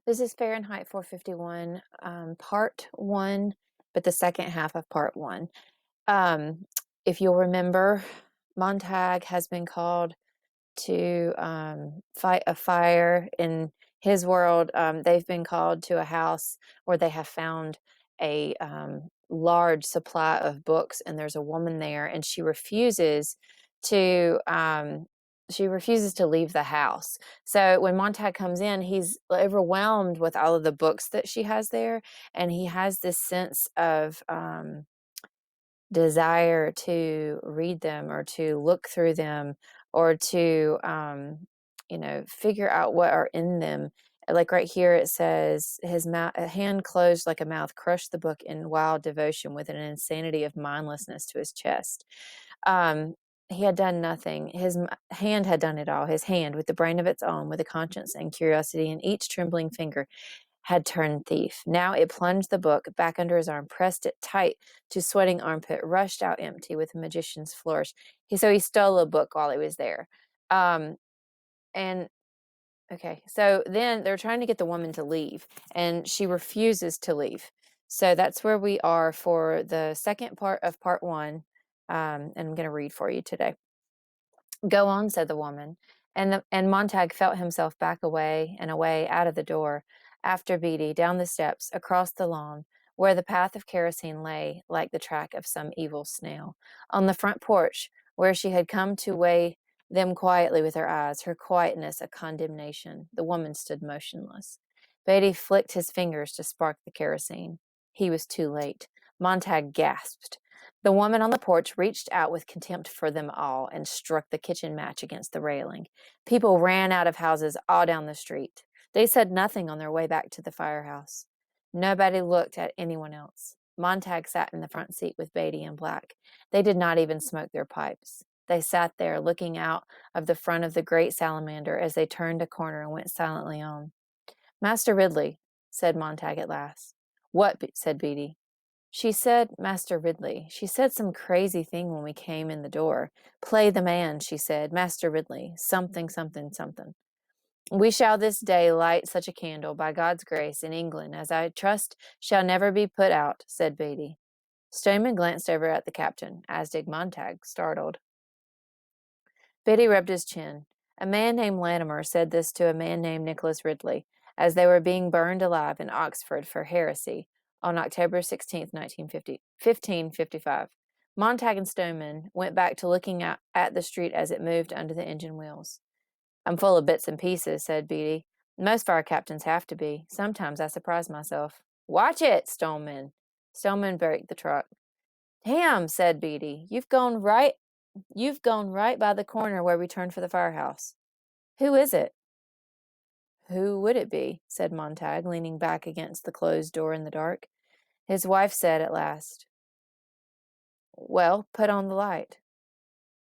This is Fahrenheit 451, part one, but the second half of part one. Um, if you'll remember, Montag has been called to fight a fire in his world. They've been called to a house where they have found a large supply of books, and there's a woman there, and to she refuses to leave the house. So when Montag comes in, he's overwhelmed with all of the books that she has there, and he has this sense of desire to read them or to look through them or to figure out what are in them. Like right here it says his mouth, a hand closed like a mouth, crushed the book in wild devotion with an insanity of mindlessness to his chest. um, he had done nothing. His hand had done it all. His hand, with the brain of its own, with a conscience and curiosity in each trembling finger, had turned thief. Now it plunged the book back under his arm, pressed it tight to sweating armpit, rushed out empty with a magician's flourish. So he stole a book while he was there. Um, and okay, so then they're trying to get the woman to leave, and she refuses to leave. So that's where we are for the second part of part one. And I'm going to read for you today. "Go on," said the woman, and Montag felt himself back away and away out of the door, after Beatty, down the steps, across the lawn, where the path of kerosene lay like the track of some evil snail. On the front porch, where she had come to weigh them quietly with her eyes, her quietness a condemnation, the woman stood motionless. Beatty flicked his fingers to spark the kerosene. He was too late. Montag gasped. The woman on the porch reached out with contempt for them all and struck the kitchen match against the railing. People ran out of houses all down the street. They said nothing on their way back to the firehouse. Nobody looked at anyone else. Montag sat in the front seat with Beatty and Black. They did not even smoke their pipes. They sat there looking out of the front of the great salamander as they turned a corner and went silently on. "Master Ridley," said Montag at last. "What?" said Beatty. "She said, Master Ridley, she said some crazy thing when we came in the door. 'Play the man,' she said, Master Ridley, something, something, something. We shall this day light such a candle, by God's grace, in England, as I trust shall never be put out," said Beatty. Stoneman glanced over at the captain, as did Montag, startled. Beatty rubbed his chin. "A man named Latimer said this to a man named Nicholas Ridley, as they were being burned alive in Oxford for heresy, on October 16th, 1555. Montag and Stoneman went back to looking out at the street as it moved under the engine wheels. "I'm full of bits and pieces," said Beatty. "Most fire captains have to be. Sometimes I surprise myself." "Watch it, Stoneman." Stoneman braked the truck. "Damn," said Beatty. You've gone right by the corner where we turned for the firehouse." "Who is it?" "Who would it be?" said Montag, leaning back against the closed door in the dark. His wife said at last, "Well, put on the light."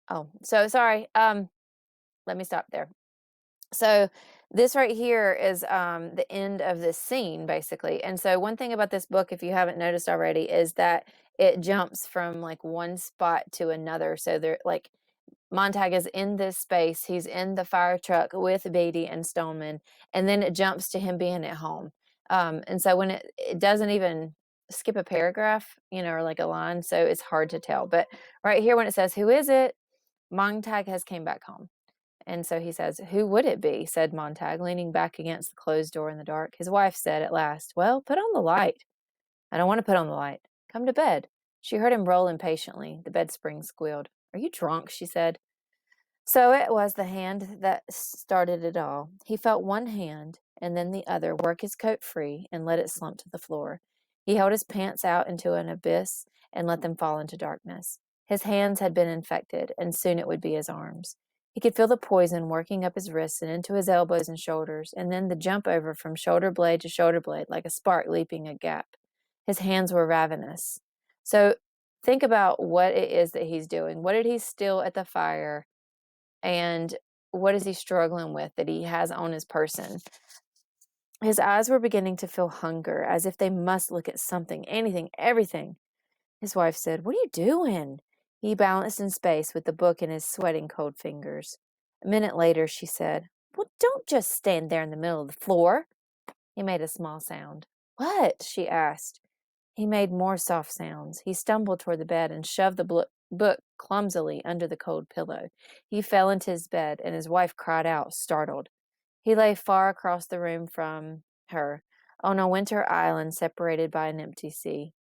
Oh, so sorry. Let me stop there. So this right here is the end of this scene, basically. And so one thing about this book, if you haven't noticed already, is that it jumps from like one spot to another. So they're like Montag is in this space. He's in the fire truck with Beatty and Stoneman, and then it jumps to him being at home. And so when it doesn't even skip a paragraph, or like a line, so it's hard to tell. But right here, when it says, "Who is it?" Montag has came back home. And so he says, "Who would it be?" said Montag, leaning back against the closed door in the dark. His wife said at last, "Well, put on the light." "I don't want to put on the light. Come to bed." She heard him roll impatiently. The bed spring squealed. "Are you drunk?" she said. So it was the hand that started it all. He felt one hand and then the other work his coat free and let it slump to the floor. He held his pants out into an abyss and let them fall into darkness. His hands had been infected, and soon it would be his arms. He could feel the poison working up his wrists and into his elbows and shoulders, and then the jump over from shoulder blade to shoulder blade like a spark leaping a gap. His hands were ravenous. So think about what it is that he's doing. What did he steal at the fire? And what is he struggling with that he has on his person? His eyes were beginning to feel hunger, as if they must look at something, anything, everything. His wife said, "What are you doing?" He balanced in space with the book in his sweating cold fingers. A minute later, she said, "Well, don't just stand there in the middle of the floor." He made a small sound. "What?" she asked. He made more soft sounds. He stumbled toward the bed and shoved the book clumsily under the cold pillow. He fell into his bed, and his wife cried out, startled. He lay far across the room from her, on a winter island separated by an empty sea.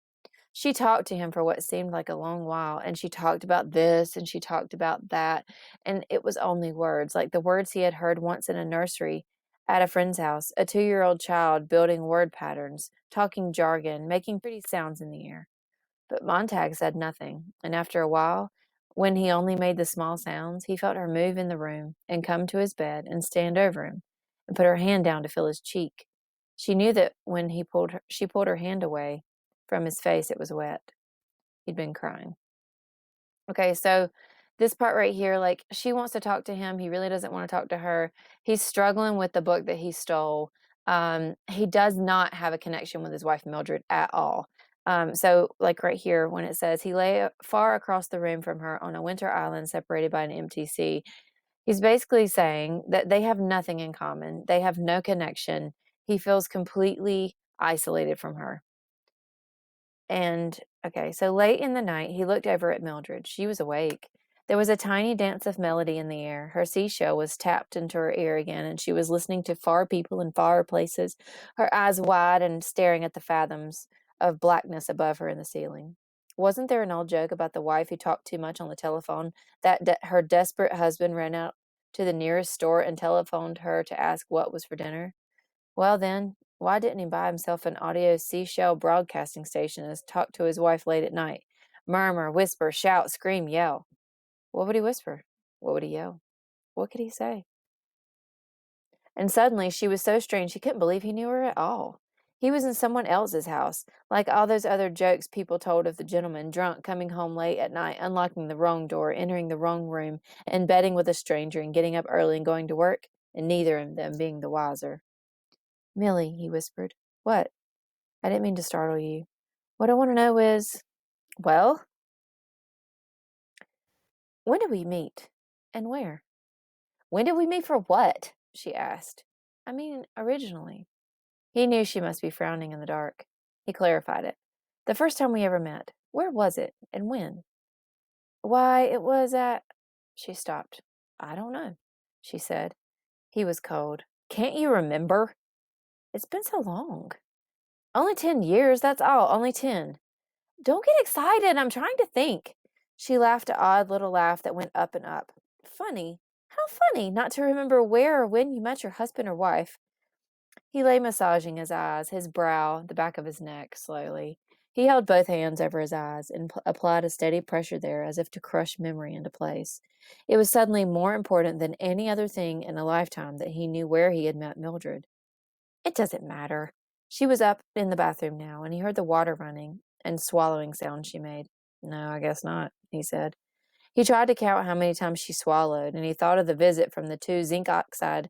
She talked to him for what seemed like a long while, and she talked about this and she talked about that, and it was only words, like the words he had heard once in a nursery at a friend's house, a 2-year-old child building word patterns, talking jargon, making pretty sounds in the air. But Montag said nothing, and after a while, when he only made the small sounds, he felt her move in the room and come to his bed and stand over him and put her hand down to feel his cheek. She knew that when she pulled her hand away from his face, it was wet. He'd been crying. Okay, so this part right here, like she wants to talk to him. He really doesn't want to talk to her. He's struggling with the book that he stole. He does not have a connection with his wife, Mildred, at all. So, like right here, when it says he lay far across the room from her on a winter island separated by an empty sea, he's basically saying that they have nothing in common. They have no connection. He feels completely isolated from her. And okay, so late in the night, he looked over at Mildred. She was awake. There was a tiny dance of melody in the air. Her seashell was tapped into her ear again, and she was listening to far people in far places, her eyes wide and staring at the fathoms of blackness above her in the ceiling. Wasn't there an old joke about the wife who talked too much on the telephone, that her desperate husband ran out to the nearest store and telephoned her to ask what was for dinner? Well, then, why didn't he buy himself an audio seashell broadcasting station and talk to his wife late at night? Murmur, whisper, shout, scream, yell. What would he whisper? What would he yell? What could he say? And suddenly she was so strange she couldn't believe he knew her at all. He was in someone else's house, like all those other jokes people told of the gentleman drunk coming home late at night, unlocking the wrong door, entering the wrong room, and betting with a stranger and getting up early and going to work, and neither of them being the wiser. Milly, he whispered. What? I didn't mean to startle you. What I want to know is, well, when did we meet? And where? When did we meet for what? She asked. I mean, originally. He knew she must be frowning in the dark. He clarified it. The first time we ever met. Where was it? And when? Why, it was at. She stopped. I don't know, she said. He was cold. Can't you remember? It's been so long. Only 10 years, that's all. Only 10. Don't get excited. I'm trying to think. She laughed an odd little laugh that went up and up. Funny. How funny not to remember where or when you met your husband or wife. He lay massaging his eyes, his brow, the back of his neck, slowly. He held both hands over his eyes and applied a steady pressure there as if to crush memory into place. It was suddenly more important than any other thing in a lifetime that he knew where he had met Mildred. It doesn't matter. She was up in the bathroom now, and he heard the water running and swallowing sounds she made. No, I guess not, he said. He tried to count how many times she swallowed, and he thought of the visit from the two zinc oxide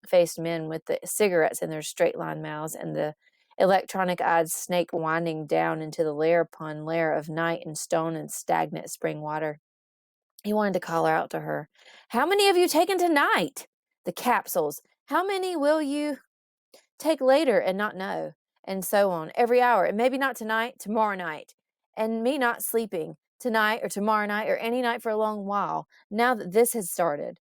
faced men with the cigarettes in their straight line mouths and the electronic eyed snake winding down into the layer upon layer of night and stone and stagnant spring water. He wanted to call out to her, How many have you taken tonight? The capsules. How many will you take later and not know, and so on, every hour, and maybe not tonight, tomorrow night, and me not sleeping tonight or tomorrow night or any night for a long while, now that this has started.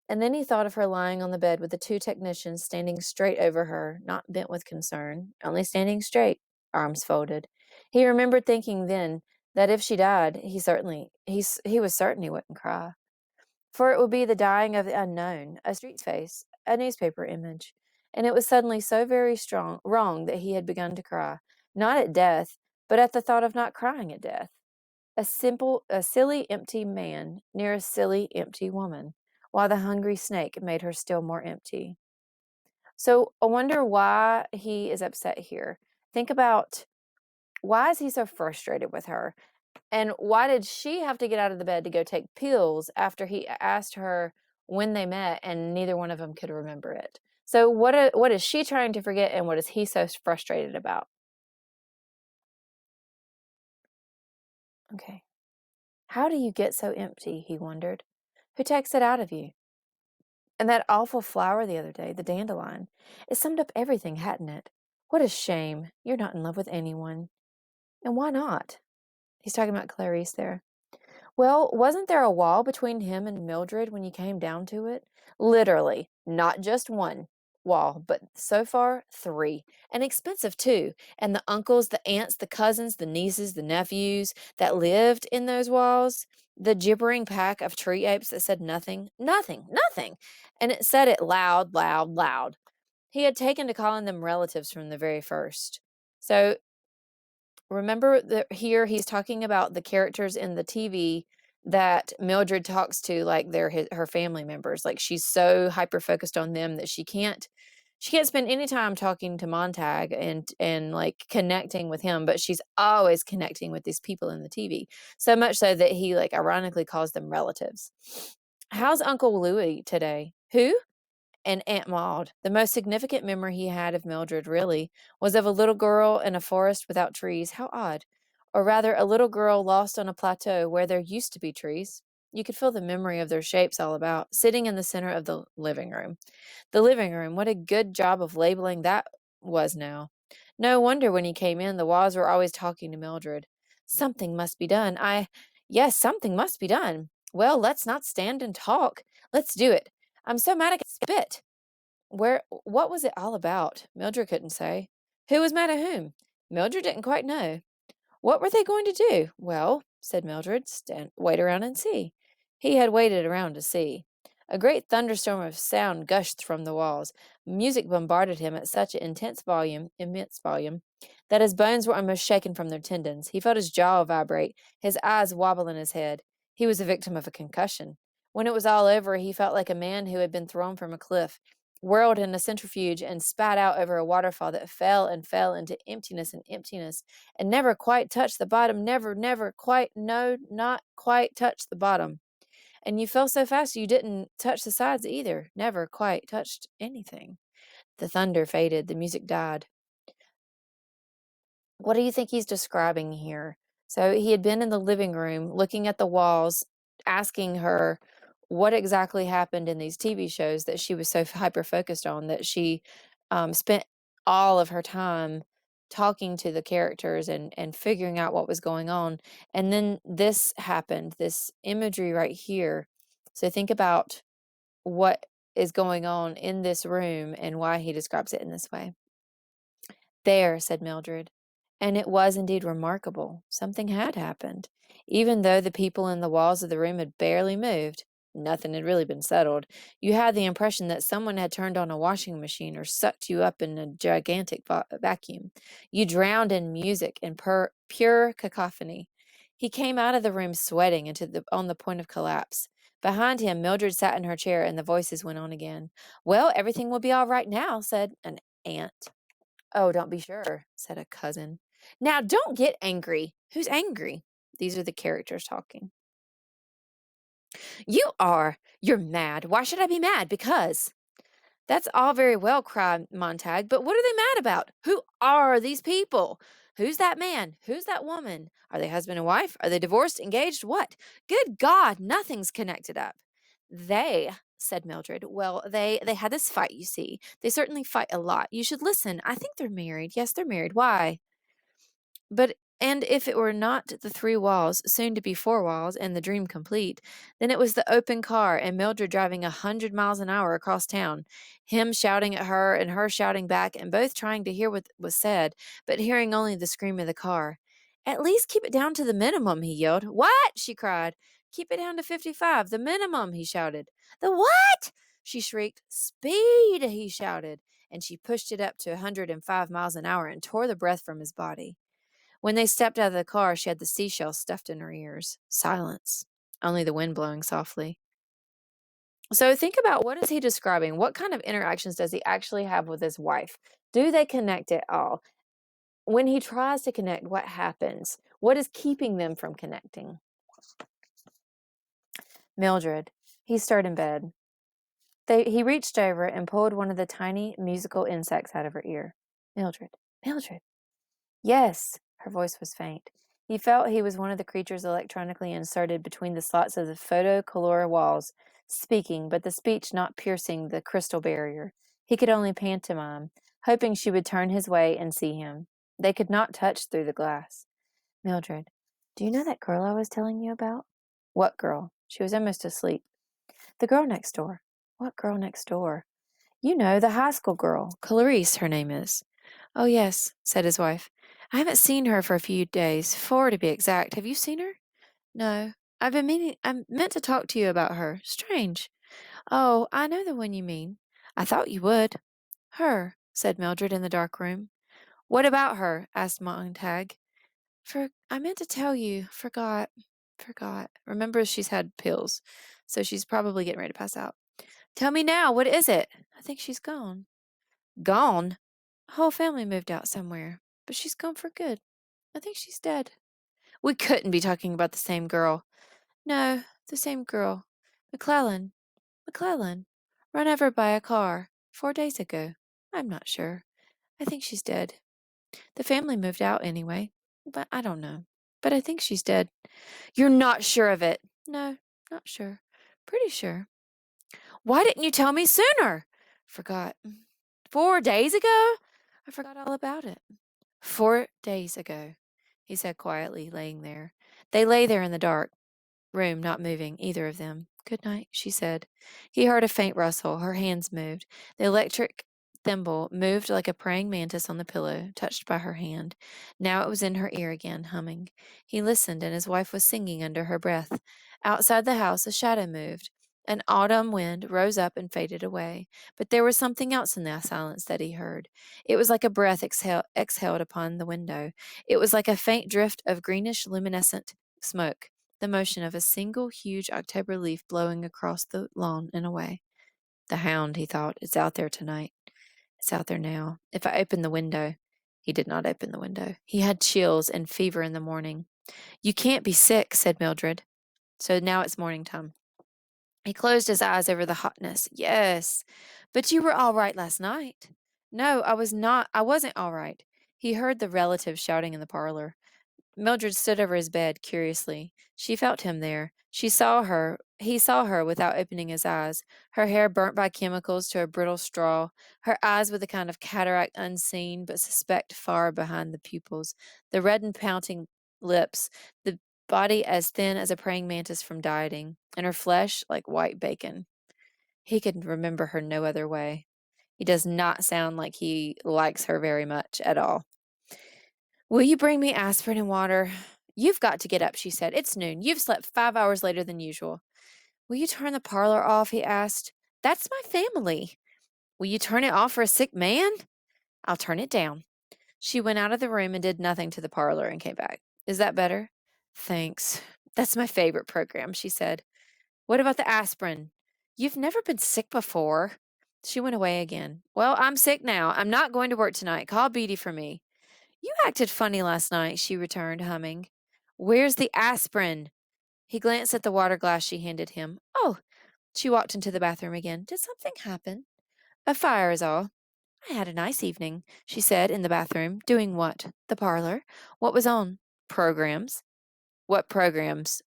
And then he thought of her lying on the bed with the two technicians standing straight over her, not bent with concern, only standing straight, arms folded. He remembered thinking then that if she died, he was certain he wouldn't cry. For it would be the dying of the unknown, a street's face, a newspaper image. And it was suddenly so very wrong that he had begun to cry, not at death, but at the thought of not crying at death. A silly, empty man near a silly, empty woman, while the hungry snake made her still more empty. So I wonder why he is upset here. Think about, why is he so frustrated with her? And why did she have to get out of the bed to go take pills after he asked her when they met and neither one of them could remember it? So what is she trying to forget and what is he so frustrated about? Okay. How do you get so empty, he wondered. Who takes it out of you? And that awful flower the other day, the dandelion, it summed up everything, hadn't it? What a shame. You're not in love with anyone. And why not? He's talking about Clarice there. Well, wasn't there a wall between him and Mildred when you came down to it? Literally, not just one wall, but so far three. And expensive too. And the uncles, the aunts, the cousins, the nieces, the nephews that lived in those walls, the gibbering pack of tree apes that said nothing, nothing, nothing. And it said it loud, loud, loud. He had taken to calling them relatives from the very first. So remember that here he's talking about the characters in the TV that Mildred talks to like they're her family members. Like she's so hyper focused on them that she can't spend any time talking to Montag and like connecting with him, but she's always connecting with these people in the TV. So much so that he like ironically calls them relatives. How's Uncle Louis today? Who? And Aunt Maud. The most significant memory he had of Mildred, really, was of a little girl in a forest without trees. How odd. Or rather, a little girl lost on a plateau where there used to be trees. You could feel the memory of their shapes all about, sitting in the center of the living room. The living room, what a good job of labeling that was now. No wonder when he came in, the walls were always talking to Mildred. Something must be done. Yes, something must be done. Well, let's not stand and talk. Let's do it. I'm so mad I can spit. What was it all about? Mildred couldn't say. Who was mad at whom? Mildred didn't quite know. What were they going to do? Well, said Mildred, wait around and see. He had waited around to see. A great thunderstorm of sound gushed from the walls. Music bombarded him at such an immense volume, that his bones were almost shaken from their tendons. He felt his jaw vibrate, his eyes wobble in his head. He was a victim of a concussion. When it was all over, he felt like a man who had been thrown from a cliff, whirled in a centrifuge, and spat out over a waterfall that fell and fell into emptiness and emptiness and never quite touched the bottom, never quite, no, not quite touched the bottom. And you fell so fast you didn't touch the sides either, never quite touched anything. The thunder faded, the music died. What do you think he's describing here? So he had been in the living room looking at the walls, asking her what exactly happened in these TV shows that she was so hyper focused on that she spent all of her time talking to the characters and figuring out what was going on. And then this happened, this imagery right here. So think about what is going on in this room and why he describes it in this way. There, said Mildred. And it was indeed remarkable. Something had happened. Even though the people in the walls of the room had barely moved, nothing had really been settled. You had the impression that someone had turned on a washing machine or sucked you up in a gigantic vacuum. You drowned in music and pure cacophony. He came out of the room sweating on the point of collapse. Behind him, Mildred sat in her chair and the voices went on again. Well, everything will be all right now, said an aunt. Oh, don't be sure, said a cousin. Now, don't get angry. Who's angry? These are the characters talking. You are. You're mad. Why should I be mad? Because. That's all very well, cried Montag, but what are they mad about? Who are these people? Who's that man? Who's that woman? Are they husband and wife? Are they divorced, engaged? What? Good God, nothing's connected up. They, said Mildred. Well, they had this fight, you see. They certainly fight a lot. You should listen. I think they're married. Yes, they're married. Why? But and if it were not the three walls, soon to be four walls, and the dream complete, then it was the open car and Mildred driving 100 miles an hour across town, him shouting at her and her shouting back, and both trying to hear what was said, but hearing only the scream of the car. At least keep it down to the minimum, he yelled. What? She cried. Keep it down to 55, the minimum, he shouted. The what? She shrieked. Speed, he shouted, and she pushed it up to 105 miles an hour and tore the breath from his body. When they stepped out of the car, she had the seashell stuffed in her ears. Silence. Only the wind blowing softly. So think about, what is he describing? What kind of interactions does he actually have with his wife? Do they connect at all? When he tries to connect, what happens? What is keeping them from connecting? Mildred. He stirred in bed. He reached over and pulled one of the tiny musical insects out of her ear. Mildred. Mildred. Yes, her voice was faint. He felt he was one of the creatures electronically inserted between the slots of the photocolor walls, speaking, but the speech not piercing the crystal barrier. He could only pantomime, hoping she would turn his way and see him. They could not touch through the glass. Mildred, do you know that girl I was telling you about? What girl? She was almost asleep. The girl next door. What girl next door? You know, the high school girl. Clarice, her name is. Oh, yes, said his wife. I haven't seen her for a few days, 4 to be exact. Have you seen her? No. I meant to talk to you about her. Strange. Oh, I know the one you mean. I thought you would. Her, said Mildred in the dark room. What about her? Asked Montag. I meant to tell you. Forgot. Remember, she's had pills, so she's probably getting ready to pass out. Tell me now, what is it? I think she's gone. Gone? The whole family moved out somewhere, but she's gone for good. I think she's dead. We couldn't be talking about the same girl. No, the same girl. McClellan. McClellan. Run over by a car 4 days ago. I'm not sure. I think she's dead. The family moved out anyway, but I don't know. But I think she's dead. You're not sure of it? No, not sure. Pretty sure. Why didn't you tell me sooner? Forgot. 4 days ago? I forgot all about it. 4 days ago, he said quietly, laying there. They lay there in the dark room, not moving, either of them. Good night, she said. He heard a faint rustle. Her hands moved. The electric thimble moved like a praying mantis on the pillow, touched by her hand. Now it was in her ear again, humming. He listened, and his wife was singing under her breath. Outside the house, a shadow moved. An autumn wind rose up and faded away, but there was something else in the silence that he heard. It was like a breath exhaled upon the window. It was like a faint drift of greenish luminescent smoke, the motion of a single huge October leaf blowing across the lawn and away. The hound, he thought, is out there tonight. It's out there now. If I open the window. He did not open the window. He had chills and fever in the morning. You can't be sick, said Mildred. So now it's morning time. He closed his eyes over the hotness. Yes, but you were all right last night. No, I was not. I wasn't all right. He heard the relatives shouting in the parlor. Mildred stood over his bed curiously. She felt him there. She saw her. He saw her without opening his eyes. Her hair burnt by chemicals to a brittle straw. Her eyes with a kind of cataract unseen, but suspect far behind the pupils. The red and pouting lips. The body as thin as a praying mantis from dieting, and her flesh like white bacon. He could remember her no other way. He does not sound like he likes her very much at all. Will you bring me aspirin and water? You've got to get up, she said. It's noon. You've slept 5 hours later than usual. Will you turn the parlor off? He asked. That's my family. Will you turn it off for a sick man? I'll turn it down. She went out of the room and did nothing to the parlor and came back. Is that better? Thanks. That's my favorite program, she said. What about the aspirin? You've never been sick before. She went away again. Well, I'm sick now. I'm not going to work tonight. Call Beatty for me. You acted funny last night, she returned, humming. Where's the aspirin? He glanced at the water glass she handed him. Oh, she walked into the bathroom again. Did something happen? A fire is all. I had a nice evening, she said in the bathroom. Doing what? The parlor. What was on? Programs. What programs?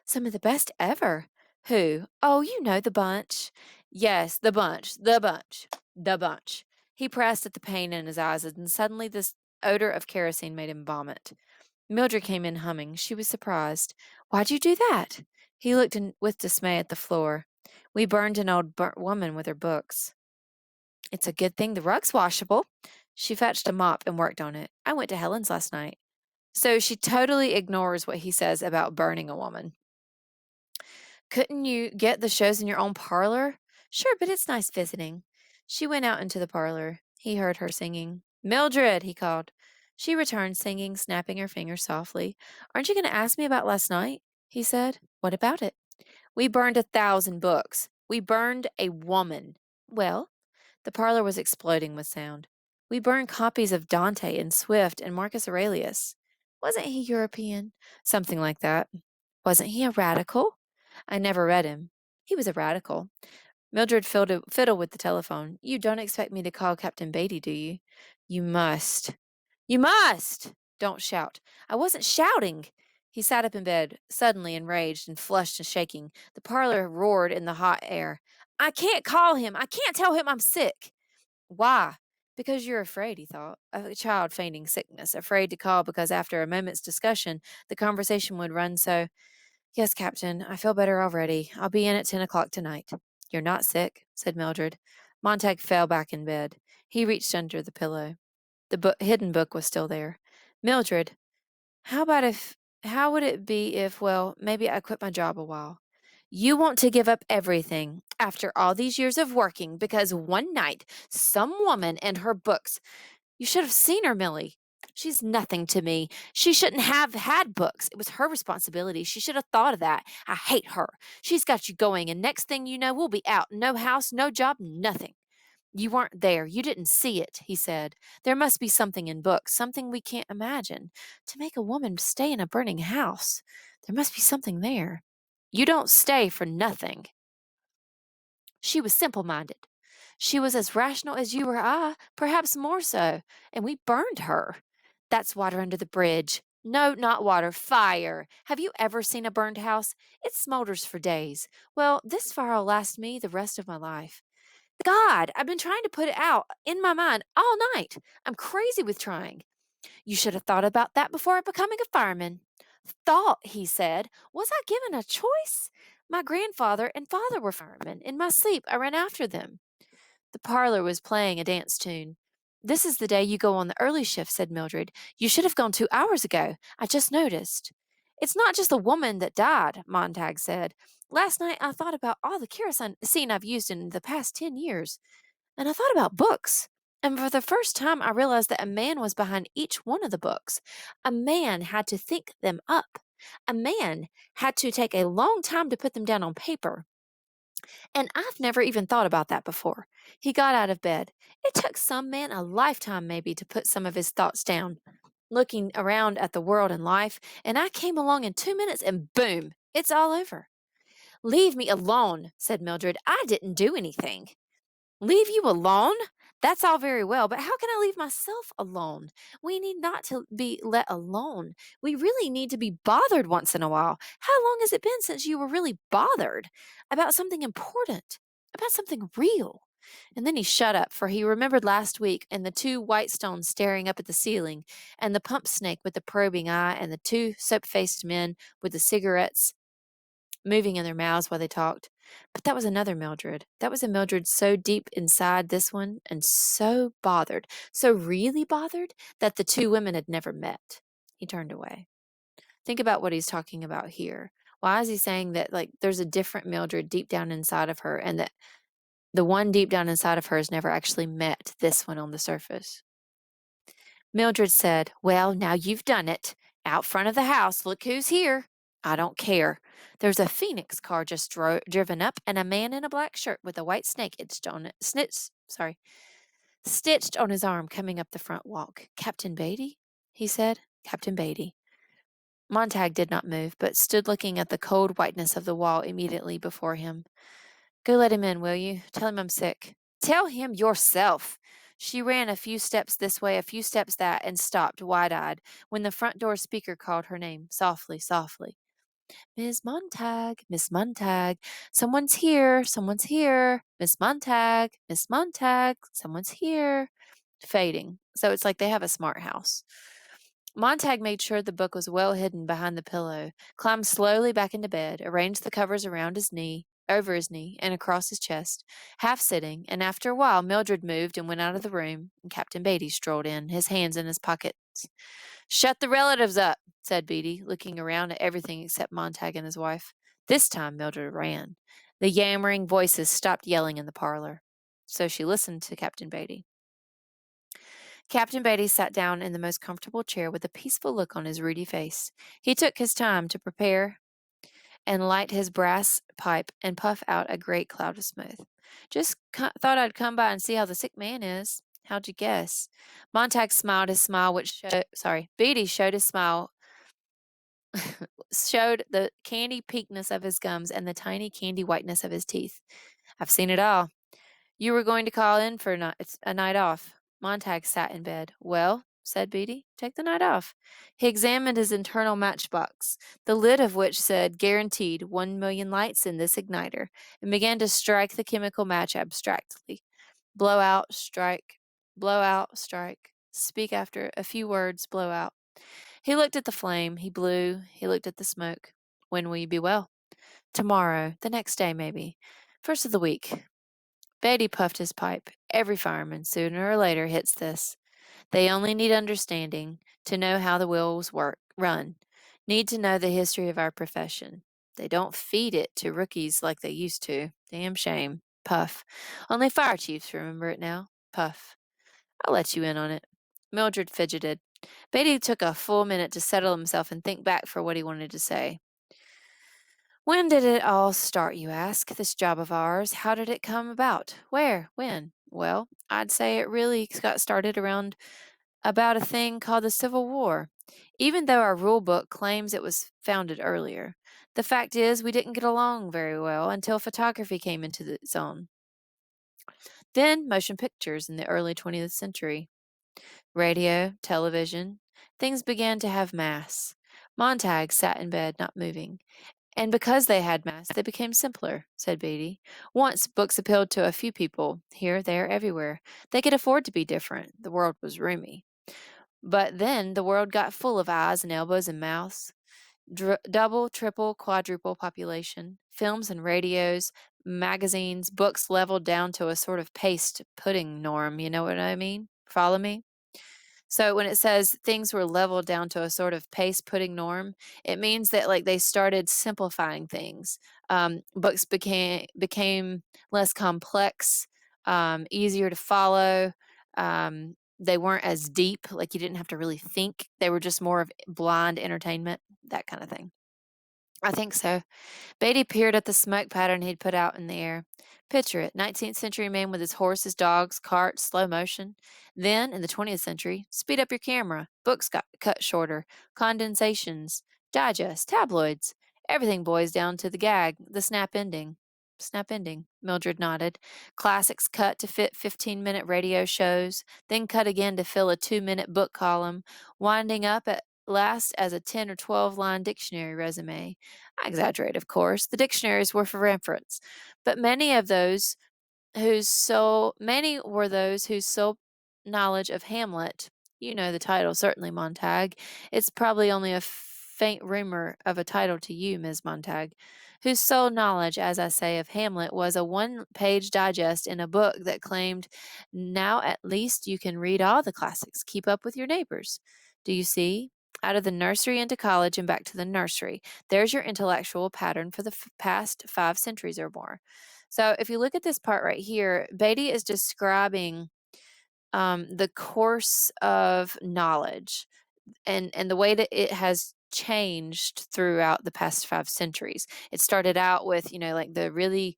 Some of the best ever. Who? Oh, you know, the bunch. Yes, the bunch, the bunch, the bunch. He pressed at the pain in his eyes, and suddenly this odor of kerosene made him vomit. Mildred came in humming. She was surprised. Why'd you do that? He looked with dismay at the floor. We burned an old burnt woman with her books. It's a good thing the rug's washable. She fetched a mop and worked on it. I went to Helen's last night. So she totally ignores what he says about burning a woman. Couldn't you get the shows in your own parlor? Sure, but it's nice visiting. She went out into the parlor. He heard her singing. Mildred, he called. She returned, singing, snapping her fingers softly. Aren't you going to ask me about last night? He said. What about it? We burned 1,000 books. We burned a woman. Well, the parlor was exploding with sound. We burned copies of Dante and Swift and Marcus Aurelius. Wasn't he European? Something like that. Wasn't he a radical? I never read him. He was a radical. Mildred fiddled with the telephone. You don't expect me to call Captain Beatty, do you? You must. You must! Don't shout. I wasn't shouting. He sat up in bed, suddenly enraged and flushed and shaking. The parlor roared in the hot air. I can't call him. I can't tell him I'm sick. Why? Because you're afraid, he thought, of a child feigning sickness, afraid to call because after a moment's discussion, the conversation would run so, Yes, Captain, I feel better already. I'll be in at 10 o'clock tonight. You're not sick, said Mildred. Montag fell back in bed. He reached under the pillow. The hidden book was still there. Mildred, how about if, how would it be if, well, maybe I quit my job a while? You want to give up everything after all these years of working because one night some woman and her books, you should have seen her, Millie. She's nothing to me. She shouldn't have had books. It was her responsibility. She should have thought of that. I hate her. She's got you going, and next thing you know, we'll be out. No house, no job, nothing. You weren't there. You didn't see it, he said. There must be something in books, something we can't imagine. To make a woman stay in a burning house, there must be something there. You don't stay for nothing. She was simple minded. She was as rational as you or I, perhaps more so, and we burned her. That's water under the bridge. No, not water, fire. Have you ever seen a burned house? It smolders for days. Well, this fire'll last me the rest of my life. God, I've been trying to put it out in my mind all night. I'm crazy with trying. You should have thought about that before becoming a fireman. Thought, he said. Was I given a choice? My grandfather and father were firemen. In my sleep, I ran after them. The parlor was playing a dance tune. This is the day you go on the early shift, said Mildred. You should have gone 2 hours ago. I just noticed. It's not just the woman that died, Montag said. Last night I thought about all the kerosene I've used in the past 10 years, and I thought about books. And for the first time, I realized that a man was behind each one of the books. A man had to think them up. A man had to take a long time to put them down on paper. And I've never even thought about that before. He got out of bed. It took some man a lifetime, maybe, to put some of his thoughts down, looking around at the world and life, and I came along in 2 minutes and boom, it's all over. Leave me alone, said Mildred. I didn't do anything. Leave you alone? That's all very well, but how can I leave myself alone? We need not to be let alone. We really need to be bothered once in a while. How long has it been since you were really bothered about something important, about something real? And then he shut up, for he remembered last week and the two white stones staring up at the ceiling, and the pump snake with the probing eye, and the two soap faced men with the cigarettes moving in their mouths while they talked. But that was another Mildred. That was a Mildred so deep inside this one and so bothered, so really bothered that the two women had never met. He turned away. Think about what he's talking about here. Why is he saying that, like, there's a different Mildred deep down inside of her, and that the one deep down inside of her has never actually met this one on the surface? Mildred said, Well, now you've done it. Out front of the house, look who's here. I don't care. There's a Phoenix car just driven up, and a man in a black shirt with a white snake stitched on his arm coming up the front walk. Captain Beatty? He said. Captain Beatty. Montag did not move, but stood looking at the cold whiteness of the wall immediately before him. Go let him in, will you? Tell him I'm sick. Tell him yourself. She ran a few steps this way, a few steps that, and stopped, wide eyed, when the front door speaker called her name, softly, softly. Miss Montag, Miss Montag, someone's here, someone's here. Miss Montag, Miss Montag, someone's here. Fading. So it's like they have a smart house. Montag made sure the book was well hidden behind the pillow, climbed slowly back into bed, arranged the covers around his knee, over his knee, and across his chest, half sitting, and after a while Mildred moved and went out of the room, and Captain Beatty strolled in, his hands in his pockets. Shut the relatives up, said Beatty, looking around at everything except Montag and his wife. This time Mildred ran. The yammering voices stopped yelling in the parlor. So she listened to Captain Beatty. Captain Beatty sat down in the most comfortable chair with a peaceful look on his ruddy face. He took his time to prepare and light his brass pipe and puff out a great cloud of smoke. Just thought I'd come by and see how the sick man is. How'd you guess? Montag smiled his smile, Beatty showed his smile, showed the candy pinkness of his gums and the tiny candy whiteness of his teeth. I've seen it all. You were going to call in for a night off. Montag sat in bed. Well, said Beatty. Take the night off. He examined his internal matchbox, the lid of which said guaranteed 1 million lights in this igniter, and began to strike the chemical match abstractly. Blow out, strike, blow out, strike. Speak after a few words, blow out. He looked at the flame, he blew, he looked at the smoke. When will you be well? Tomorrow, the next day, maybe. First of the week. Beatty puffed his pipe. Every fireman, sooner or later, hits this. They only need understanding to know how the wheels run, need to know the history of our profession. They don't feed it to rookies like they used to. Damn shame. Puff. Only fire chiefs remember it now. Puff. I'll let you in on it. Mildred fidgeted. Beatty took a full minute to settle himself and think back for what he wanted to say. When did it all start, you ask? This job of ours. How did it come about? Where? When? Well, I'd say it really got started around about a thing called the Civil War, even though our rule book claims it was founded earlier. The fact is, we didn't get along very well until photography came into its own. Then, motion pictures in the early 20th century. Radio, television, things began to have mass. Montag sat in bed, not moving. And because they had mass, they became simpler, said Beatty. Once books appealed to a few people, here, there, everywhere. They could afford to be different. The world was roomy. But then the world got full of eyes and elbows and mouths. Double, triple, quadruple population. Films and radios, magazines, books leveled down to a sort of paste pudding norm. You know what I mean? Follow me? So when it says things were leveled down to a sort of pace putting norm, it means that like they started simplifying things. Books became less complex, easier to follow. They weren't as deep, like you didn't have to really think. They were just more of blind entertainment, that kind of thing. I think so. Beatty peered at the smoke pattern he'd put out in the air. Picture it, 19th century man with his horses, dogs, carts, slow motion. Then, in the 20th century, speed up your camera. Books got cut shorter. Condensations, digests, tabloids. Everything boils down to the gag, the snap ending. Snap ending, Mildred nodded. Classics cut to fit 15-minute radio shows, then cut again to fill a 2-minute book column, winding up at last as a 10 or 12-line dictionary resume. I exaggerate, of course. The dictionaries were for reference, but many were those whose sole knowledge of Hamlet, you know the title, certainly, Montag. It's probably only a faint rumor of a title to you, Miss Montag, whose sole knowledge, as I say, of Hamlet was a 1-page digest in a book that claimed, now at least you can read all the classics, keep up with your neighbors. Do you see? Out of the nursery into college and back to the nursery. There's your intellectual pattern for the past 5 centuries or more. So if you look at this part right here, Beatty is describing the course of knowledge and the way that it has changed throughout the past 5 centuries. It started out with, like the really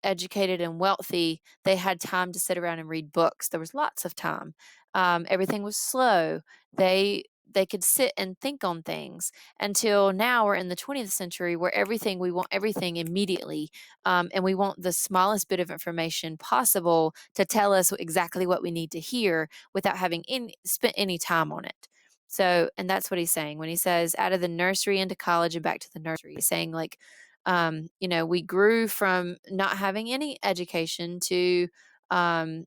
educated and wealthy, they had time to sit around and read books. There was lots of time. Everything was slow. They could sit and think on things until now we're in the 20th century where we want everything immediately, and we want the smallest bit of information possible to tell us exactly what we need to hear without having spent any time on it. So, and that's what he's saying when he says out of the nursery into college and back to the nursery. He's saying like, we grew from not having any education to, um,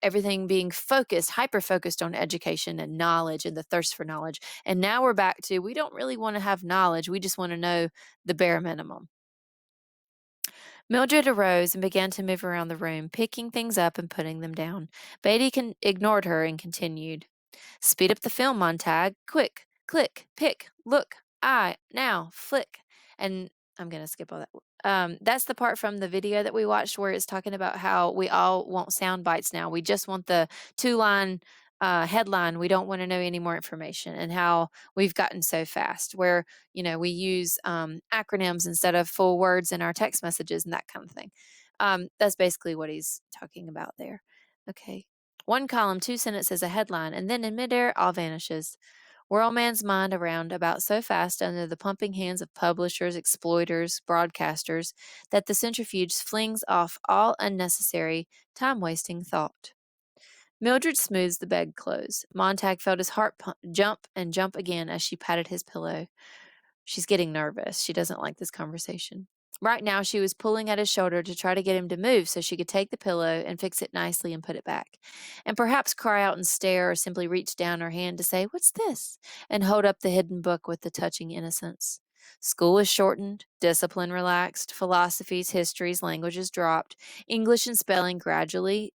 everything being focused, hyper focused on education and knowledge and the thirst for knowledge. And now we're back to we don't really want to have knowledge. We just want to know the bare minimum. Mildred arose and began to move around the room, picking things up and putting them down. Beatty ignored her and continued. Speed up the film, Montag. Quick, click, pick, look, now, flick. And I'm going to skip all that. That's the part from the video that we watched where it's talking about how we all want sound bites now. We just want the 2-line headline. We don't want to know any more information, and how we've gotten so fast where, we use acronyms instead of full words in our text messages and that kind of thing. That's basically what he's talking about there. Okay. 1 column, 2 sentences, a headline, and then in midair all vanishes. Whirl man's mind around about so fast under the pumping hands of publishers, exploiters, broadcasters, that the centrifuge flings off all unnecessary, time-wasting thought. Mildred smoothed the bedclothes. Montag felt his heart jump and jump again as she patted his pillow. She's getting nervous. She doesn't like this conversation. Right now, she was pulling at his shoulder to try to get him to move so she could take the pillow and fix it nicely and put it back. And perhaps cry out and stare or simply reach down her hand to say, "What's this?" and hold up the hidden book with the touching innocence. School was shortened, discipline relaxed, philosophies, histories, languages dropped, English and spelling gradually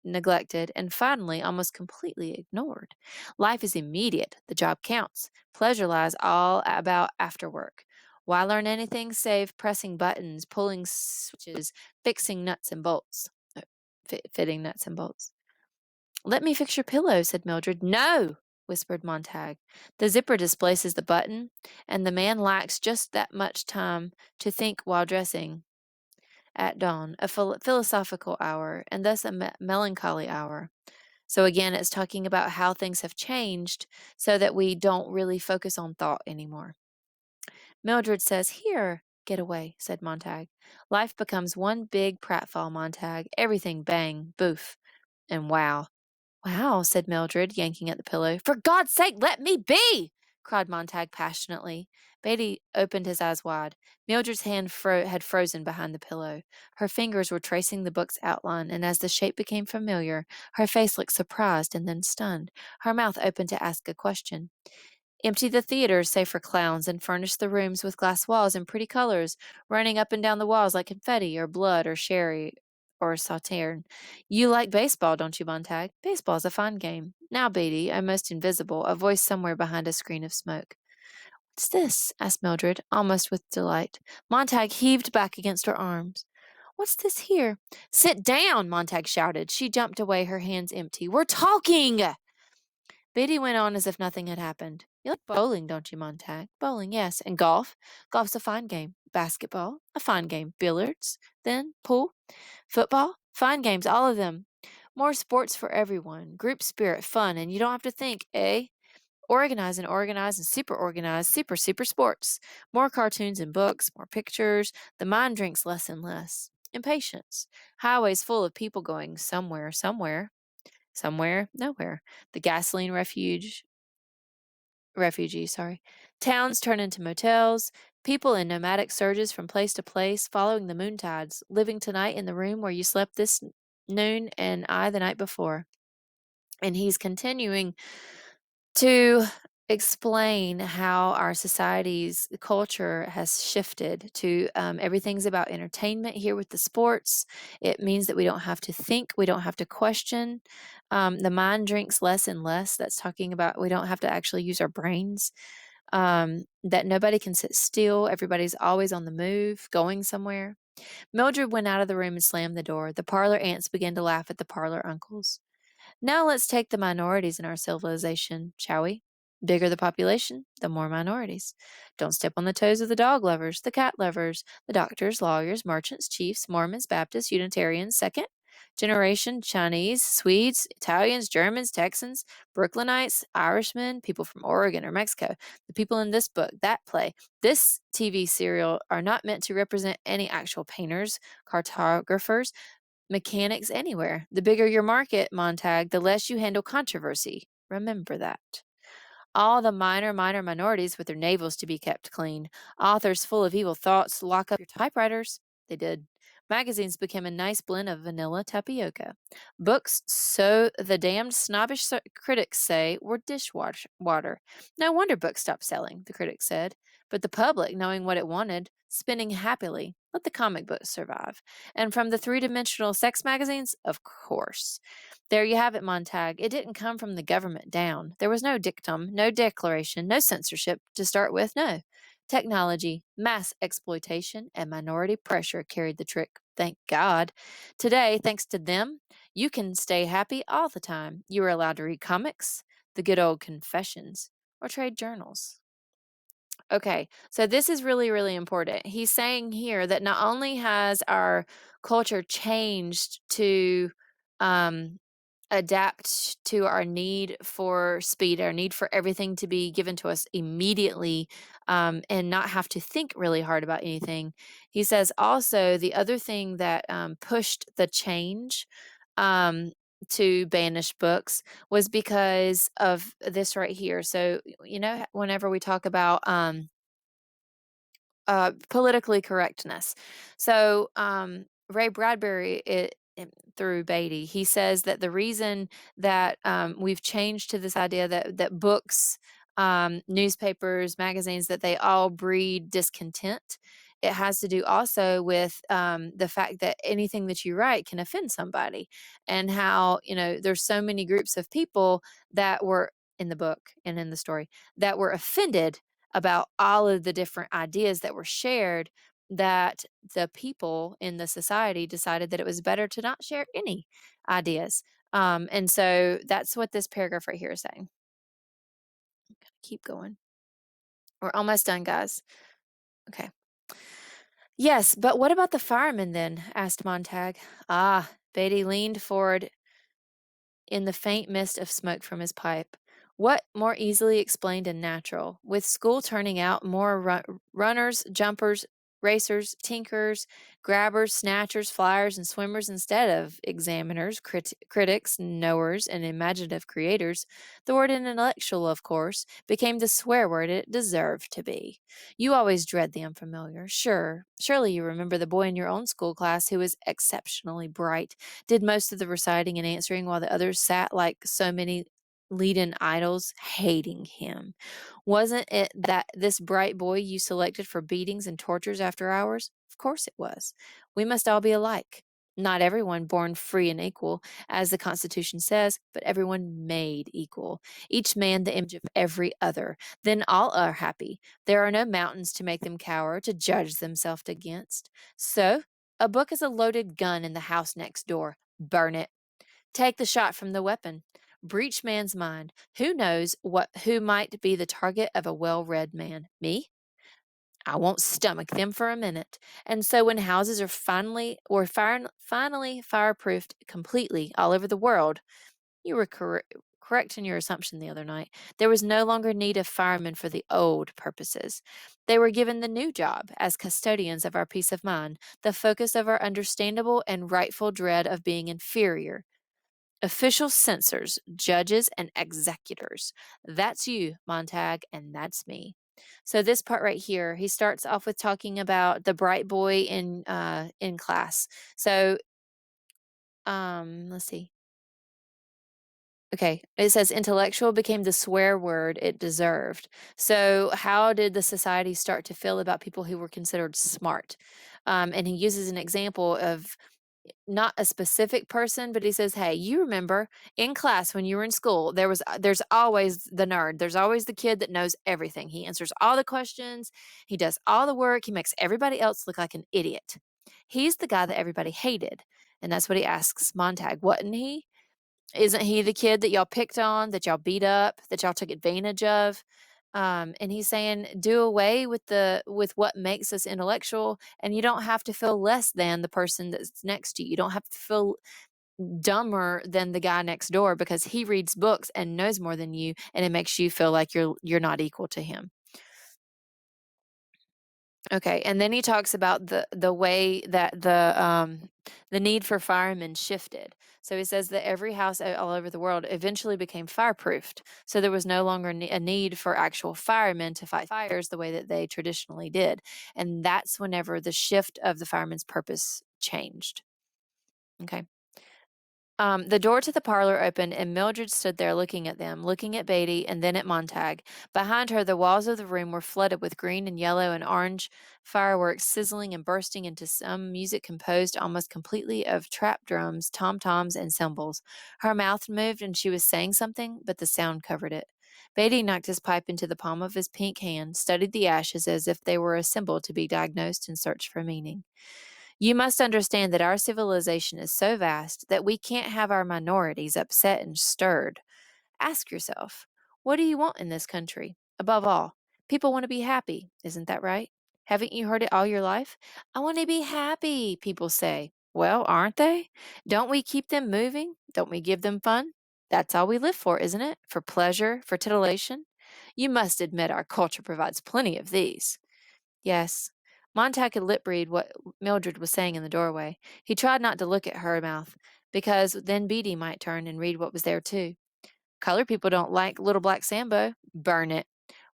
neglected, and finally almost completely ignored. Life is immediate, the job counts. Pleasure lies all about after work. Why learn anything save pressing buttons, pulling switches, fixing nuts and bolts? Fitting nuts and bolts. "Let me fix your pillow," said Mildred. "No," whispered Montag. "The zipper displaces the button, and the man lacks just that much time to think while dressing. At dawn, a philosophical hour, and thus a melancholy hour." So again, it's talking about how things have changed so that we don't really focus on thought anymore. Mildred says, "Here, get away," said Montag. "Life becomes one big pratfall, Montag. Everything bang, boof, and wow." "Wow," said Mildred, yanking at the pillow. "For God's sake, let me be!" cried Montag passionately. Beatty opened his eyes wide. Mildred's hand had frozen behind the pillow. Her fingers were tracing the book's outline, and as the shape became familiar, her face looked surprised and then stunned. Her mouth opened to ask a question. "Empty the theaters, save for clowns, and furnish the rooms with glass walls and pretty colors, running up and down the walls like confetti or blood or sherry or sauterne. You like baseball, don't you, Montag? Baseball's a fine game. Now, Beatty, almost invisible, a voice somewhere behind a screen of smoke. "What's this?" asked Mildred, almost with delight. Montag heaved back against her arms. "What's this here?" "Sit down!" Montag shouted. She jumped away, her hands empty. "We're talking!" Beatty went on as if nothing had happened. "You like bowling, don't you, Montag?" "Bowling, yes. And golf?" "Golf's a fine game. Basketball? A fine game. Billiards, then? Pool? Football? Fine games, all of them. More sports for everyone. Group spirit, fun, and you don't have to think, eh? Organize and super, super sports. More cartoons and books, more pictures. The mind drinks less and less. Impatience. Highways full of people going somewhere, somewhere. Somewhere, nowhere. The gasoline refugees, sorry. Towns turn into motels, people in nomadic surges from place to place, following the moon tides, living tonight in the room where you slept this noon and I the night before. And he's continuing to explain how our society's culture has shifted to everything's about entertainment here with the sports. It means that we don't have to think, we don't have to question. The mind drinks less and less. That's talking about we don't have to actually use our brains. That nobody can sit still. Everybody's always on the move, going somewhere. Mildred went out of the room and slammed the door. The parlor aunts began to laugh at the parlor uncles. "Now let's take the minorities in our civilization, shall we? Bigger the population, the more minorities. Don't step on the toes of the dog lovers, the cat lovers, the doctors, lawyers, merchants, chiefs, Mormons, Baptists, Unitarians, second generation Chinese, Swedes, Italians, Germans, Texans, Brooklynites, Irishmen, people from Oregon or Mexico. The people in this book, that play, this TV serial are not meant to represent any actual painters, cartographers, mechanics anywhere. The bigger your market, Montag, the less you handle controversy. Remember that. All the minor minorities with their navels to be kept clean. Authors full of evil thoughts lock up your typewriters. They did. Magazines became a nice blend of vanilla tapioca. Books, so the damned snobbish critics say, were dishwater water. No wonder books stopped selling, the critics said. But the public, knowing what it wanted, spinning happily, let the comic books survive. And from the three-dimensional sex magazines, of course. There you have it, Montag. It didn't come from the government down. There was no dictum, no declaration, no censorship to start with, no. Technology, mass exploitation, and minority pressure carried the trick. Thank God. Today, thanks to them, you can stay happy all the time. You are allowed to read comics, the good old confessions, or trade journals. Okay, so this is really, really important. He's saying here that not only has our culture changed to um, adapt to our need for speed, our need for everything to be given to us immediately, and not have to think really hard about anything. He says also the other thing that pushed the change. to banish books was because of this right here. So, whenever we talk about politically correctness. So, Ray Bradbury, through Beatty, he says that the reason that we've changed to this idea that books, newspapers, magazines, that they all breed discontent. It has to do also with the fact that anything that you write can offend somebody, and how there's so many groups of people that were in the book and in the story that were offended about all of the different ideas that were shared, that the people in the society decided that it was better to not share any ideas. And so that's what this paragraph right here is saying. Keep going. We're almost done, guys. Okay. Yes, but what about the firemen then? Asked Montag. Ah, Beatty leaned forward in the faint mist of smoke from his pipe. What more easily explained and natural? With school turning out more runners, jumpers, racers, tinkers, grabbers, snatchers, flyers, and swimmers instead of examiners, critics, knowers, and imaginative creators, the word intellectual, of course, became the swear word it deserved to be. You always dread the unfamiliar. Surely you remember the boy in your own school class who was exceptionally bright, did most of the reciting and answering while the others sat like so many leaden idols, hating him. Wasn't it that this bright boy you selected for beatings and tortures after hours? Of course it was. We must all be alike. Not everyone born free and equal, as the Constitution says, but everyone made equal. Each man the image of every other. Then all are happy. There are no mountains to make them cower, to judge themselves against. So, a book is a loaded gun in the house next door. Burn it. Take the shot from the weapon. Breach man's mind. Who knows who might be the target of a well-read man? Me? I won't stomach them for a minute. And so when houses are finally fireproofed completely all over the world, you were correct in your assumption the other night. There was no longer need of firemen for the old purposes. They were given the new job as custodians of our peace of mind, the focus of our understandable and rightful dread of being inferior. Official censors, judges, and executors. That's you, Montag, and that's me. So this part right here, he starts off with talking about the bright boy in class. So let's see. Okay, it says intellectual became the swear word it deserved. So, how did the society start to feel about people who were considered smart? And he uses an example of not a specific person, but he says, "Hey, you remember in class when you were in school, there's always the nerd. There's always the kid that knows everything. He answers all the questions, he does all the work, he makes everybody else look like an idiot. He's the guy that everybody hated." And that's what he asks Montag, wasn't he? Isn't he the kid that y'all picked on, that y'all beat up, that y'all took advantage of? And he's saying, do away with what makes us intellectual, and you don't have to feel less than the person that's next to you. You don't have to feel dumber than the guy next door because he reads books and knows more than you, and it makes you feel like you're not equal to him. Okay, and then he talks about the way that the need for firemen shifted. So he says that every house all over the world eventually became fireproofed. So there was no longer a need for actual firemen to fight fires the way that they traditionally did. And that's whenever the shift of the fireman's purpose changed. Okay. The door to the parlor opened, and Mildred stood there looking at them, looking at Beatty and then at Montag. Behind her, the walls of the room were flooded with green and yellow and orange fireworks, sizzling and bursting into some music composed almost completely of trap drums, tom-toms, and cymbals. Her mouth moved, and she was saying something, but the sound covered it. Beatty knocked his pipe into the palm of his pink hand, studied the ashes as if they were a symbol to be diagnosed and searched for meaning. You must understand that our civilization is so vast that we can't have our minorities upset and stirred. Ask yourself, what do you want in this country? Above all, people want to be happy. Isn't that right? Haven't you heard it all your life? I want to be happy, people say. Well, aren't they? Don't we keep them moving? Don't we give them fun? That's all we live for, isn't it? For pleasure, for titillation? You must admit our culture provides plenty of these. Yes. Montag could lip read what Mildred was saying in the doorway. He tried not to look at her mouth. because then Beatty might turn and read what was there too. Colored people don't like Little Black Sambo. Burn it.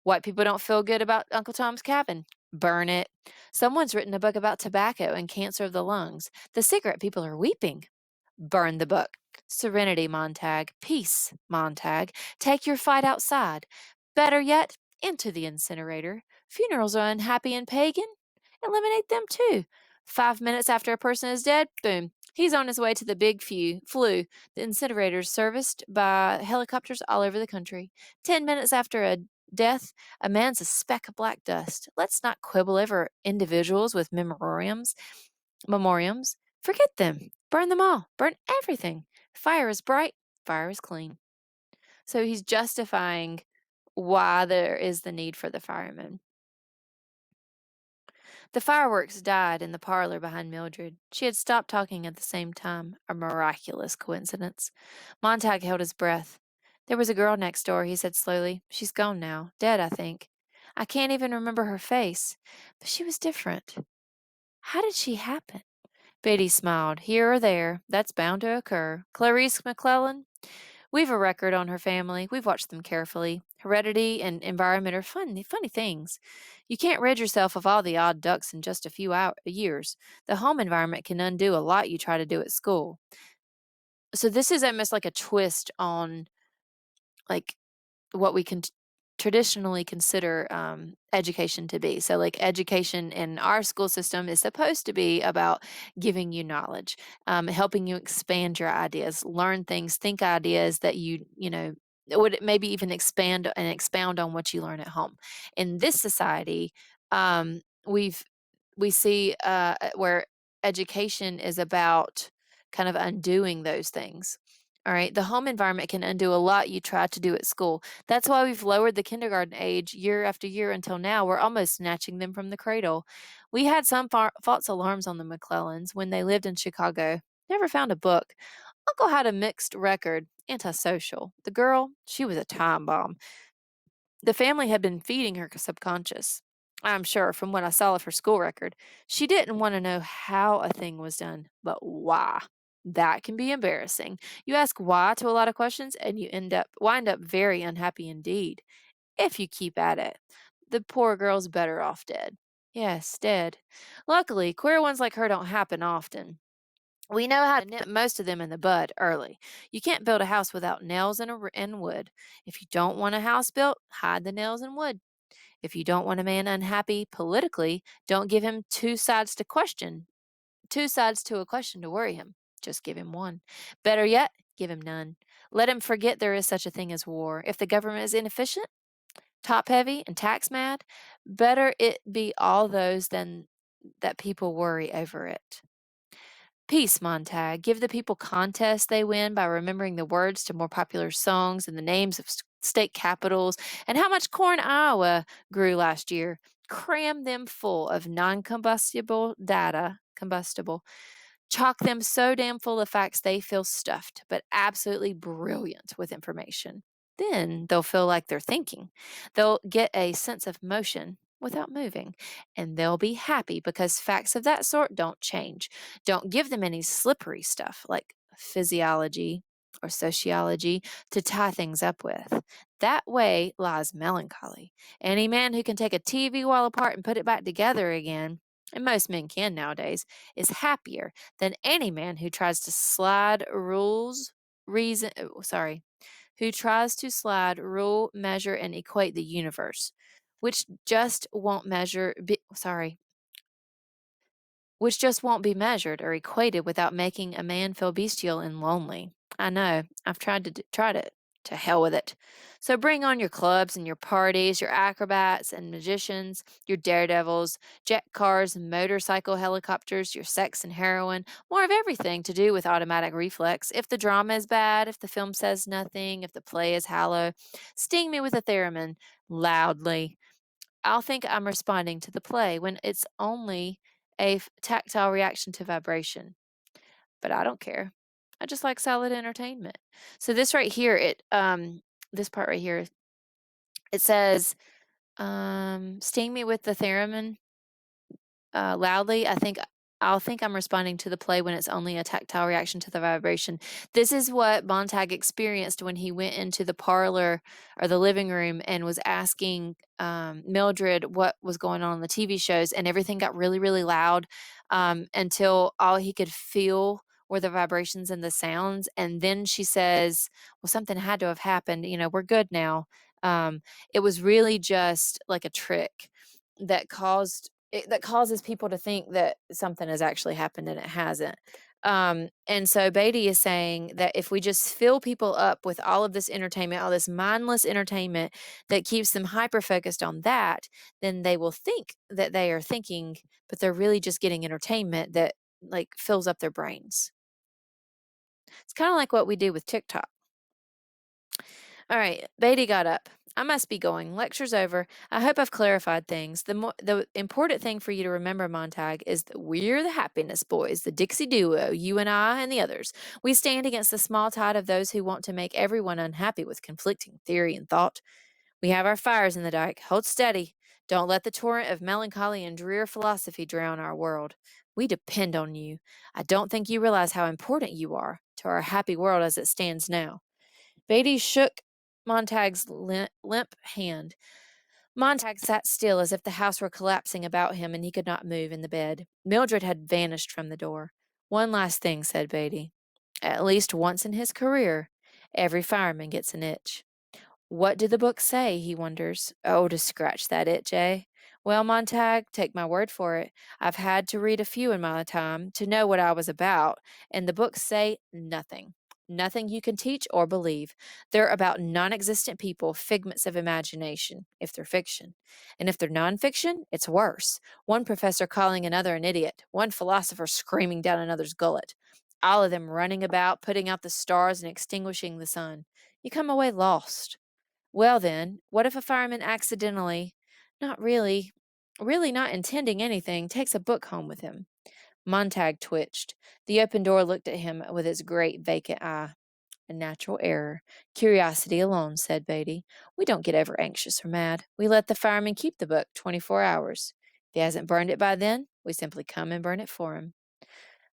White people don't feel good about Uncle Tom's Cabin. Burn it. Someone's written a book about tobacco and cancer of the lungs. The cigarette people are weeping. Burn the book. Serenity, Montag. Peace, Montag. Take your fight outside. Better yet, into the incinerator. Funerals are unhappy and pagan. Eliminate them too. 5 minutes after a person is dead, boom, he's on his way to the big flu. The incinerator's serviced by helicopters all over the country. 10 minutes after a death, a man's a speck of black dust. Let's not quibble over individuals with memoriams. Forget them. Burn them all. Burn everything. Fire is bright. Fire is clean. So he's justifying why there is the need for the firemen. The fireworks died in the parlor behind Mildred. She had stopped talking at the same time, a miraculous coincidence. Montag held his breath. There was a girl next door, he said slowly. She's gone now. Dead, I think. I can't even remember her face. But she was different. How did she happen? Biddy smiled. Here or there. That's bound to occur. Clarice McClellan? We've a record on her family. We've watched them carefully. Heredity and environment are funny things. You can't rid yourself of all the odd ducks in just a few years. The home environment can undo a lot you try to do at school. So this is almost like a twist on like what we can traditionally consider education to be. So, like, education in our school system is supposed to be about giving you knowledge, helping you expand your ideas, learn things, think ideas that you know would maybe even expand and expound on what you learn at home. In this society, we've we see where education is about kind of undoing those things. All right. The home environment can undo a lot you try to do at school. That's why we've lowered the kindergarten age year after year until now. We're almost snatching them from the cradle. We had some false alarms on the McClellans when they lived in Chicago. Never found a book. Uncle had a mixed record, antisocial. The girl, she was a time bomb. The family had been feeding her subconscious. I'm sure from what I saw of her school record. She didn't want to know how a thing was done, but why. That can be embarrassing. You ask why to a lot of questions and you wind up very unhappy indeed if you keep at it. The poor girl's better off dead. Yes, dead. Luckily, queer ones like her don't happen often. We know how to nip most of them in the bud early. You can't build a house without nails and wood. If you don't want a house built, hide the nails and wood. If you don't want a man unhappy politically, don't give him two sides to a question to worry him. Just give him one. Better yet, give him none. Let him forget there is such a thing as war. If the government is inefficient, top heavy, and tax mad, better it be all those than that people worry over it. Peace, Montag. Give the people contests they win by remembering the words to more popular songs and the names of state capitals and how much corn Iowa grew last year. Cram them full of non combustible data, combustible. Chock them so damn full of facts they feel stuffed, but absolutely brilliant with information. Then they'll feel like they're thinking. They'll get a sense of motion without moving, and they'll be happy because facts of that sort don't change. Don't give them any slippery stuff like physiology or sociology to tie things up with. That way lies melancholy. Any man who can take a TV wall apart and put it back together again, and most men can nowadays, is happier than any man who tries to slide rules, reason, sorry, who tries to slide, rule, measure, and equate the universe, which just won't which just won't be measured or equated without making a man feel bestial and lonely. I know. I've tried it. To hell with it. So bring on your clubs and your parties, your acrobats and magicians, your daredevils, jet cars, motorcycle helicopters, your sex and heroin, more of everything to do with automatic reflex. If the drama is bad, if the film says nothing, if the play is hollow, sting me with a theremin loudly. I'll think I'm responding to the play when it's only a tactile reaction to vibration. But I don't care. I just like solid entertainment. So this right here, this part right here, it says, sting me with the theremin loudly. I think I'll think I'm responding to the play when it's only a tactile reaction to the vibration. This is what Montag experienced when he went into the parlor or the living room and was asking Mildred what was going on the TV shows, and everything got really, really loud until all he could feel were the vibrations and the sounds. And then she says, "Well, something had to have happened. We're good now." Um, it was really just like a trick that causes people to think that something has actually happened and it hasn't. And so Beatty is saying that if we just fill people up with all of this entertainment, all this mindless entertainment that keeps them hyper focused on that, then they will think that they are thinking, but they're really just getting entertainment that like fills up their brains. It's kind of like what we do with TikTok. All right, Beatty got up. I must be going. Lecture's over. I hope I've clarified things. The important thing for you to remember, Montag, is that we're the happiness boys, the Dixie duo, you and I and the others. We stand against the small tide of those who want to make everyone unhappy with conflicting theory and thought. We have our fires in the dike. Hold steady. Don't let the torrent of melancholy and drear philosophy drown our world. We depend on you. I don't think you realize how important you are to our happy world as it stands now. Beatty shook Montag's limp hand. Montag sat still as if the house were collapsing about him and he could not move in the bed. Mildred had vanished from the door. One last thing, said Beatty. At least once in his career, every fireman gets an itch. What did the book say, he wonders. Oh, to scratch that itch, eh? Well, Montag, take my word for it. I've had to read a few in my time to know what I was about, and the books say nothing. Nothing you can teach or believe. They're about non existent people, figments of imagination, if they're fiction. And if they're nonfiction, it's worse. One professor calling another an idiot, one philosopher screaming down another's gullet. All of them running about, putting out the stars and extinguishing the sun. You come away lost. Well, then, what if a fireman accidentally, not really not intending anything, takes a book home with him? Montag twitched. The open door looked at him with its great vacant eye. A natural error. Curiosity alone, said Beatty. We don't get over anxious or mad. We let the fireman keep the book 24 hours. If he hasn't burned it by then, we simply come and burn it for him.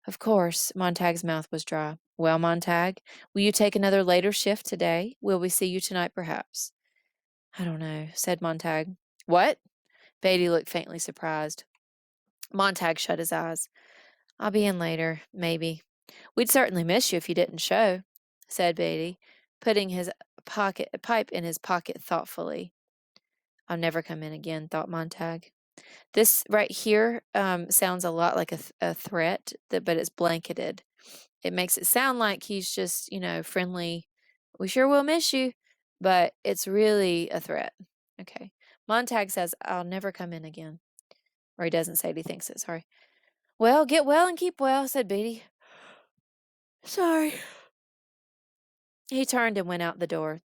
Of course, Montag's mouth was dry. Well, Montag, will you take another later shift today? Will we see you tonight, perhaps? I don't know, said Montag. What? Beatty looked faintly surprised. Montag shut his eyes. I'll be in later, maybe. We'd certainly miss you if you didn't show, said Beatty, putting his pipe in his pocket thoughtfully. I'll never come in again, thought Montag. This right here sounds a lot like a threat, but it's blanketed. It makes it sound like he's just, friendly. We sure will miss you, but it's really a threat. Okay. Montag says, I'll never come in again. Or he doesn't say it, he thinks it, sorry. Well, get well and keep well, said Beatty. Sorry. He turned and went out the door,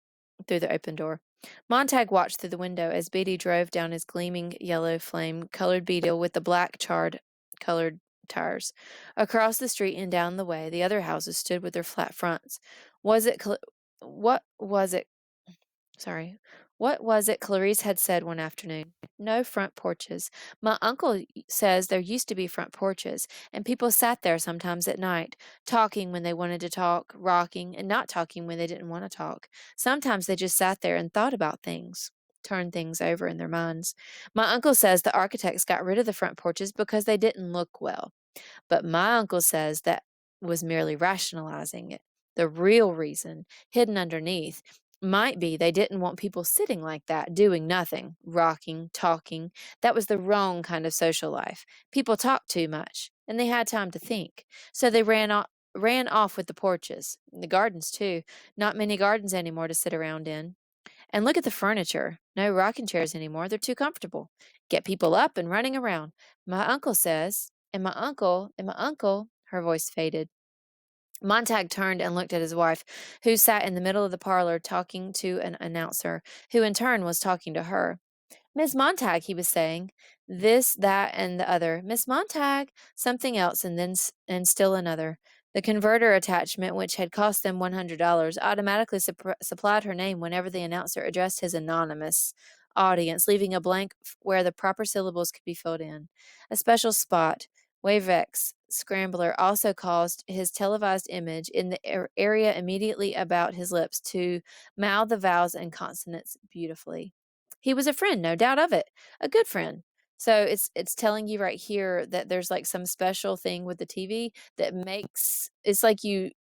through the open door. Montag watched through the window as Beatty drove down his gleaming yellow flame-colored beetle with the black charred-colored tires. Across the street and down the way, the other houses stood with their flat fronts. What was it Sorry. What was it Clarice had said one afternoon? No front porches. My uncle says there used to be front porches, and people sat there sometimes at night, talking when they wanted to talk, rocking, and not talking when they didn't want to talk. Sometimes they just sat there and thought about things, turned things over in their minds. My uncle says the architects got rid of the front porches because they didn't look well. But my uncle says that was merely rationalizing it. The real reason, hidden underneath, might be they didn't want people sitting like that, doing nothing, rocking, talking. That was the wrong kind of social life. People talked too much, and they had time to think. So they ran off with the porches. The gardens, too. Not many gardens anymore to sit around in. And look at the furniture. No rocking chairs anymore. They're too comfortable. Get people up and running around. My uncle says, and my uncle, her voice faded. Montag turned and looked at his wife, who sat in the middle of the parlor talking to an announcer, who in turn was talking to her. Miss Montag, he was saying, this, that, and the other. Miss Montag, something else, and and still another. The converter attachment, which had cost them $100, automatically supplied her name whenever the announcer addressed his anonymous audience, leaving a blank where the proper syllables could be filled in. A special spot WaveX Scrambler also caused his televised image in the area immediately about his lips to mouth the vowels and consonants beautifully. He was a friend, no doubt of it, a good friend. So it's telling you right here that there's like some special thing with the TV that makes it's like you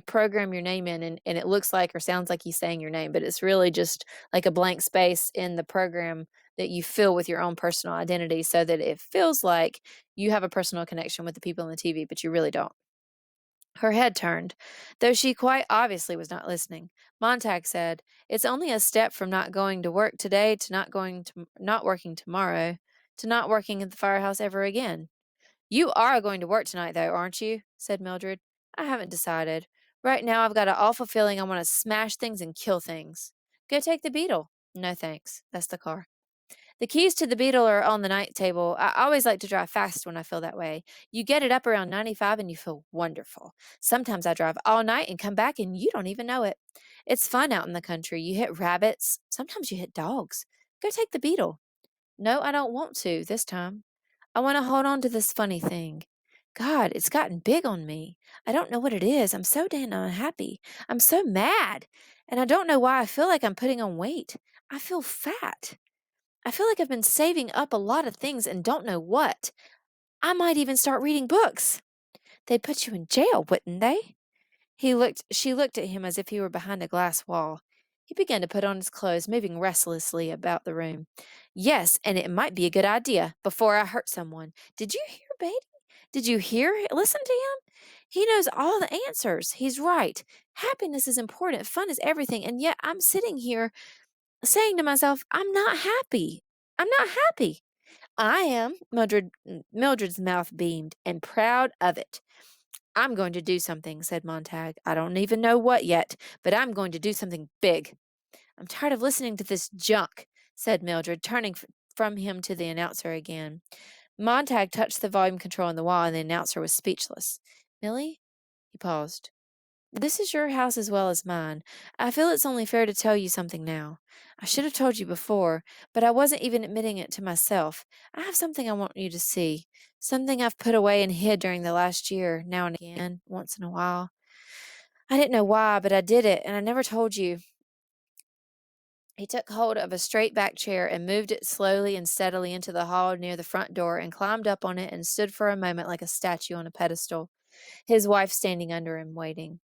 program your name in and it looks like or sounds like he's saying your name, but it's really just like a blank space in the program that you fill with your own personal identity so that it feels like you have a personal connection with the people on the TV, but you really don't. Her head turned, though she quite obviously was not listening. Montag said, "It's only a step from not going to work today to not working tomorrow to not working at the firehouse ever again." "You are going to work tonight, though, aren't you?" said Mildred. "I haven't decided. Right now, I've got an awful feeling I want to smash things and kill things." "Go take the Beetle." "No, thanks. That's the car." "The keys to the Beetle are on the night table. I always like to drive fast when I feel that way. You get it up around 95 and you feel wonderful. Sometimes I drive all night and come back and you don't even know it. It's fun out in the country. You hit rabbits. Sometimes you hit dogs. Go take the Beetle." "No, I don't want to this time. I want to hold on to this funny thing. God, it's gotten big on me. I don't know what it is. I'm so damn unhappy. I'm so mad. And I don't know why I feel like I'm putting on weight. I feel fat. I feel like I've been saving up a lot of things and don't know what. I might even start reading books. They'd put you in jail, wouldn't they?" She looked at him as if he were behind a glass wall. He began to put on his clothes, moving restlessly about the room. "Yes, and it might be a good idea, before I hurt someone. Did you hear Beatty? Did you hear? Listen to him? He knows all the answers. He's right. Happiness is important, fun is everything, and yet I'm sitting here saying to myself, I'm not happy. I'm not happy." "I am." Mildred's mouth beamed, and proud of it. "I'm going to do something," said Montag. "I don't even know what yet, but I'm going to do something big." "I'm tired of listening to this junk," said Mildred, turning from him to the announcer again. Montag touched the volume control on the wall, and the announcer was speechless. "Millie?" He paused. "This is your house as well as mine. I feel it's only fair to tell you something now. I should have told you before, but I wasn't even admitting it to myself. I have something I want you to see. Something I've put away and hid during the last year, now and again, once in a while. I didn't know why, but I did it, and I never told you." He took hold of a straight back chair and moved it slowly and steadily into the hall near the front door and climbed up on it and stood for a moment like a statue on a pedestal, his wife standing under him, waiting.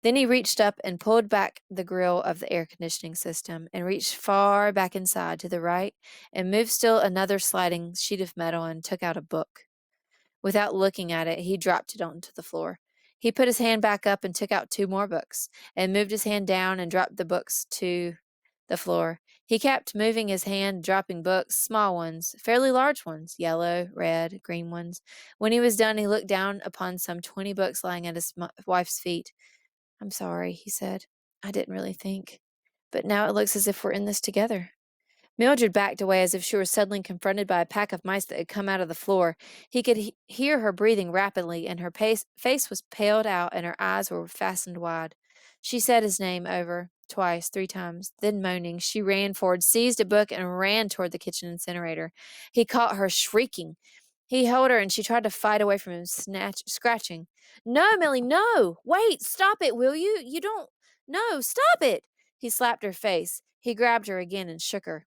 Then he reached up and pulled back the grill of the air conditioning system and reached far back inside to the right and moved still another sliding sheet of metal and took out a book. Without looking at it, he dropped it onto the floor. He put his hand back up and took out two more books, and moved his hand down and dropped the books to the floor. He kept moving his hand, dropping books, small ones, fairly large ones, yellow, red, green ones. When he was done, he looked down upon some 20 books lying at his wife's feet. "I'm sorry," he said. "I didn't really think. But now it looks as if we're in this together." Mildred backed away as if she were suddenly confronted by a pack of mice that had come out of the floor. He could hear her breathing rapidly, and her face was paled out, and her eyes were fastened wide. She said his name over, twice, three times. Then, moaning, she ran forward, seized a book, and ran toward the kitchen incinerator. He caught her, shrieking. He held her, and she tried to fight away from him, scratching. "No, Millie, no! Wait! Stop it, will you? You don't... No, stop it!" He slapped her face. He grabbed her again and shook her.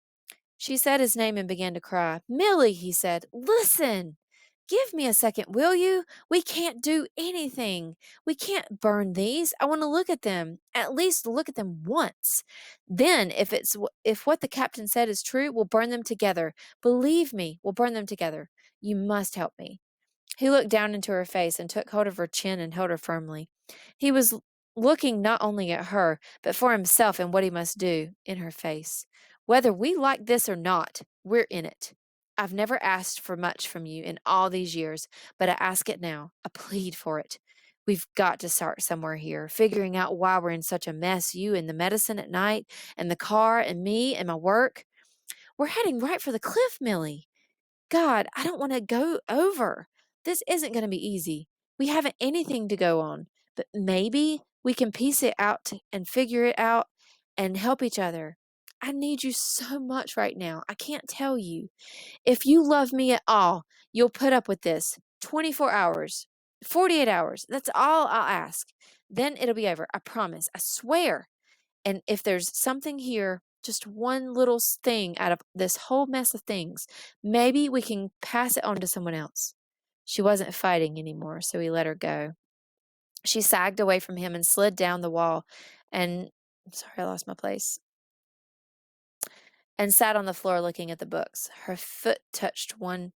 She said his name and began to cry. "Millie," he said, "listen. Give me a second, will you? We can't do anything. We can't burn these. I want to look at them. At least look at them once. Then, if what the captain said is true, we'll burn them together. Believe me, we'll burn them together. You must help me." He looked down into her face and took hold of her chin and held her firmly. He was looking not only at her, but for himself and what he must do in her face. "Whether we like this or not, we're in it. I've never asked for much from you in all these years, but I ask it now. I plead for it. We've got to start somewhere here, figuring out why we're in such a mess, you and the medicine at night, and the car, and me, and my work. We're heading right for the cliff, Millie. God, I don't want to go over. This isn't going to be easy. We haven't anything to go on, but maybe we can piece it out and figure it out and help each other. I need you so much right now. I can't tell you. If you love me at all, you'll put up with this. 24 hours, 48 hours. That's all I'll ask. Then it'll be over. I promise. I swear. And if there's something here, just one little thing out of this whole mess of things, maybe we can pass it on to someone else." She wasn't fighting anymore, so he let her go. She sagged away from him and slid down the wall and sorry, I lost my place. And sat on the floor looking at the books. Her foot touched one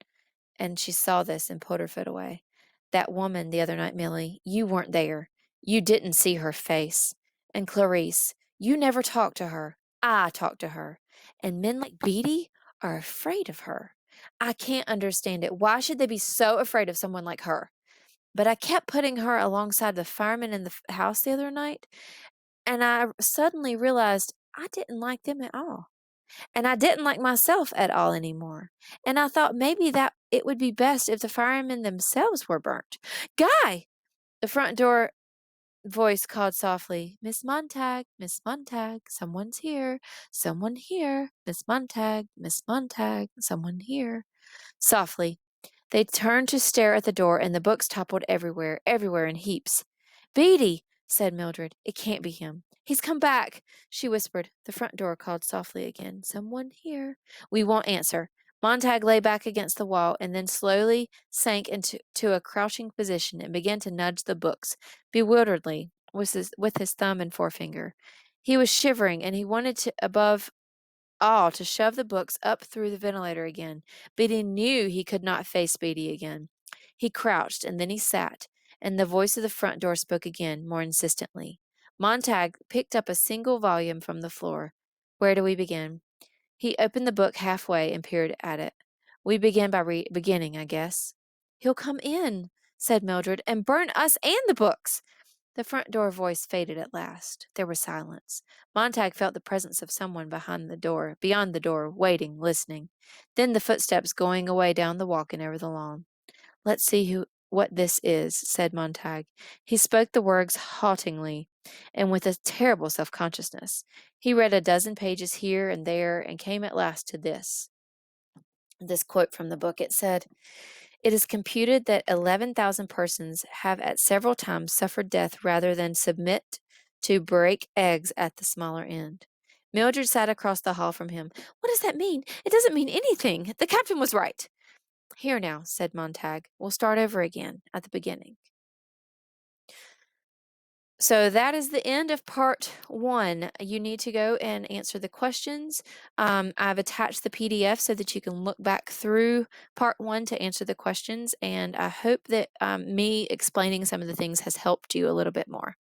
and she saw this and pulled her foot away. "That woman the other night, Milly, you weren't there. You didn't see her face. And Clarice, you never talked to her. I talked to her. And men like Beatty are afraid of her. I can't understand it. Why should they be so afraid of someone like her? But I kept putting her alongside the fireman in the house the other night, and I suddenly realized I didn't like them at all. And I didn't like myself at all anymore. And I thought maybe that it would be best if the firemen themselves were burnt. Guy!" The front door voice called softly, "Miss Montag, Miss Montag, someone's here, someone here, Miss Montag, Miss Montag, someone here." Softly, they turned to stare at the door, and the books toppled everywhere, everywhere in heaps. "Beatty!" said Mildred. "It can't be him. He's come back," she whispered. The front door called softly again. "Someone here." "We won't answer." Montag lay back against the wall and then slowly sank into a crouching position and began to nudge the books, bewilderedly, with his thumb and forefinger. He was shivering, and he wanted to, above all, to shove the books up through the ventilator again, but he knew he could not face Beatty again. He crouched, and then he sat, and the voice of the front door spoke again, more insistently. Montag picked up a single volume from the floor. "Where do we begin?" He opened the book halfway and peered at it. "We begin by beginning, I guess." "He'll come in," said Mildred, "and burn us and the books." The front door voice faded at last. There was silence. Montag felt the presence of someone beyond the door, waiting, listening. Then the footsteps going away down the walk and over the lawn. "Let's see what this is," said Montag. He spoke the words haltingly and with a terrible self-consciousness. He read a dozen pages here and there and came at last to this quote from the book. It said, "It is computed that 11,000 persons have at several times suffered death rather than submit to break eggs at the smaller end." Mildred sat across the hall from him. "What does that mean? It doesn't mean anything. The captain was right." "Here now," said Montag. "We'll start over again, at the beginning." So that is the end of part 1. You need to go and answer the questions. I've attached the PDF so that you can look back through part 1 to answer the questions, and I hope that me explaining some of the things has helped you a little bit more.